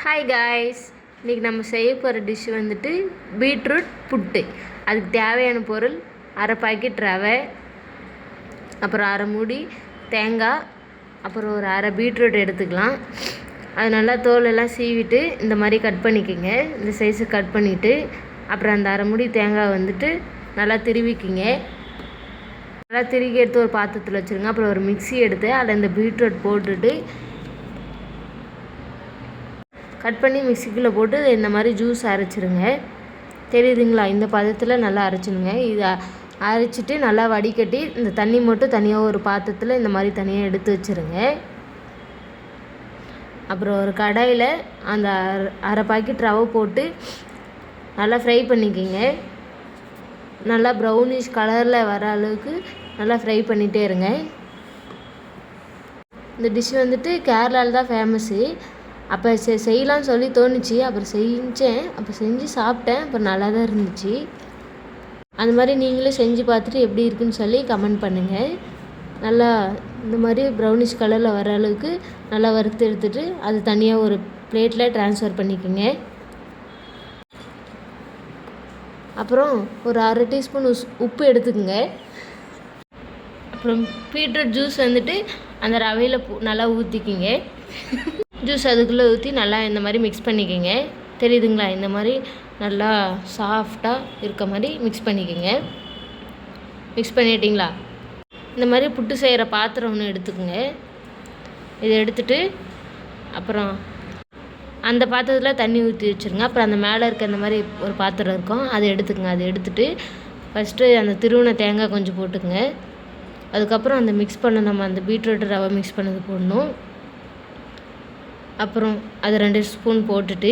Hi guys, இன்றைக்கி நம்ம செய்ய போகிற டிஷ் வந்துட்டு பீட்ரூட் புட்டு. அதுக்கு தேவையான பொருள் அரை பாக்கெட் ரவை, அப்புறம் அரை மூடி தேங்காய், அப்புறம் ஒரு அரை பீட்ரூட் எடுத்துக்கலாம். அது நல்லா தோலெல்லாம் சீவிட்டு இந்த மாதிரி கட் பண்ணிக்கோங்க. இந்த சைஸு கட் பண்ணிவிட்டு அப்புறம் அந்த அரை மூடி தேங்காய் வந்துட்டு நல்லா திருவிக்கிங்க. நல்லா திருகி எடுத்து ஒரு பாத்திரத்தில் வச்சுருங்க. அப்புறம் ஒரு மிக்ஸி எடுத்து அதில் இந்த பீட்ரூட் போட்டுட்டு கட் பண்ணி மிக்ஸிக்குள்ளே போட்டு இந்த மாதிரி ஜூஸ் அரைச்சிருங்க. தெரியுதுங்களா? இந்த பதத்தில் நல்லா அரைச்சிடுங்க. இதை அரைச்சிட்டு நல்லா வடிகட்டி இந்த தண்ணி மட்டும் தனியாக ஒரு பாத்திரத்தில் இந்த மாதிரி தனியாக எடுத்து வச்சுருங்க. அப்புறம் ஒரு கடாயில் அந்த அரை பாக்கெட் ரவை போட்டு நல்லா ஃப்ரை பண்ணிக்கிங்க. நல்லா ப்ரௌனிஷ் கலரில் வர அளவுக்கு நல்லா ஃப்ரை பண்ணிகிட்டே இருங்க. இந்த டிஷ் வந்துட்டு கேரளாவில் தான் ஃபேமஸ்ஸு. அப்போ செய்யலான்னு சொல்லி தோணுச்சு. அப்புறம் செஞ்சேன். அப்போ செஞ்சு சாப்பிட்டேன். அப்புறம் நல்லா தான் இருந்துச்சு. அந்த மாதிரி நீங்களும் செஞ்சு பார்த்துட்டு எப்படி இருக்குன்னு சொல்லி கமெண்ட் பண்ணுங்கள். நல்லா இந்த மாதிரி ப்ரௌனிஷ் கலரில் வர அளவுக்கு நல்லா வறுத்து எடுத்துகிட்டு அது தனியாக ஒரு பிளேட்டில் ட்ரான்ஸ்ஃபர் பண்ணிக்கோங்க. அப்புறம் ஒரு அரை டீஸ்பூன் உப்பு எடுத்துக்கோங்க. அப்புறம் பீட்ரூட் ஜூஸ் வந்துட்டு அந்த ரவையில் நல்லா ஊற்றிக்கிங்க. ஜூஸ் அதுக்குள்ளே ஊற்றி நல்லா இந்த மாதிரி மிக்ஸ் பண்ணிக்கோங்க. தெரியுதுங்களா? இந்த மாதிரி நல்லா சாஃப்டாக இருக்க மாதிரி மிக்ஸ் பண்ணிக்கோங்க. மிக்ஸ் பண்ணிட்டிங்களா? இந்த மாதிரி புட்டு செய்கிற பாத்திரம் ஒன்று எடுத்துக்கோங்க. இதை எடுத்துகிட்டு அப்புறம் அந்த பாத்திரத்தில் தண்ணி ஊற்றி வச்சுருங்க. அப்புறம் அந்த மேலே இருக்க இந்த மாதிரி ஒரு பாத்திரம் இருக்கும், அதை எடுத்துக்கோங்க. அதை எடுத்துகிட்டு ஃபஸ்ட்டு அந்த திருவின தேங்காய் கொஞ்சம் போட்டுக்கோங்க. அதுக்கப்புறம் அந்த மிக்ஸ் பண்ண நம்ம அந்த பீட்ரூட் ரவை மிக்ஸ் பண்ணது போடணும். அப்புறம் அது 2 ஸ்பூன் போட்டுட்டு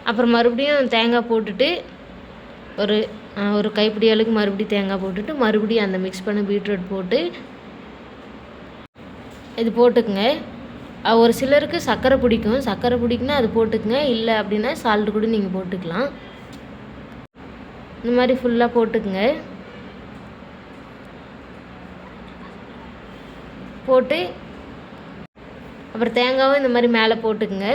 அப்புறம் மறுபடியும் தேங்காய் போட்டுட்டு ஒரு கைப்பிடி அளவுக்கு மறுபடியும் தேங்காய் போட்டுட்டு மறுபடியும் அந்த மிக்ஸ் பண்ண பீட்ரூட் போட்டு இது போட்டுக்குங்க. ஒரு சிலருக்கு சர்க்கரை பிடிக்கும். சர்க்கரை பிடிக்குன்னா அது போட்டுக்குங்க. இல்லை அப்படின்னா சால்ட்டு கூட நீங்கள் போட்டுக்கலாம். இந்த மாதிரி ஃபுல்லாக போட்டுக்குங்க. போட்டு அப்புறம் தேங்காவும் இந்த மாதிரி மேலே போட்டுக்குங்க.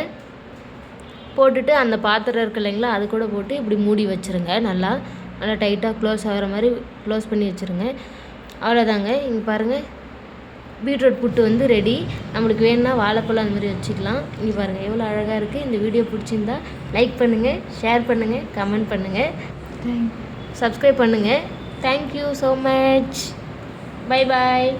போட்டுட்டு அந்த பாத்திரம் இருக்கு இல்லைங்களா, அது கூட போட்டு இப்படி மூடி வச்சுருங்க. நல்லா நல்லா டைட்டாக க்ளோஸ் ஆகிற மாதிரி க்ளோஸ் பண்ணி வச்சுருங்க. அவ்வளோதாங்க. இங்கே பாருங்கள், பீட்ரூட் புட்டு வந்து ரெடி. நம்மளுக்கு வேணும்னா வாழைப்பழம் அந்த மாதிரி வச்சுக்கலாம். இங்கே பாருங்கள் எவ்வளோ அழகாக இருக்குது. இந்த வீடியோ பிடிச்சிருந்தா லைக் பண்ணுங்கள், ஷேர் பண்ணுங்கள், கமெண்ட் பண்ணுங்கள், சப்ஸ்கிரைப் பண்ணுங்கள். Thank you so much. Bye bye.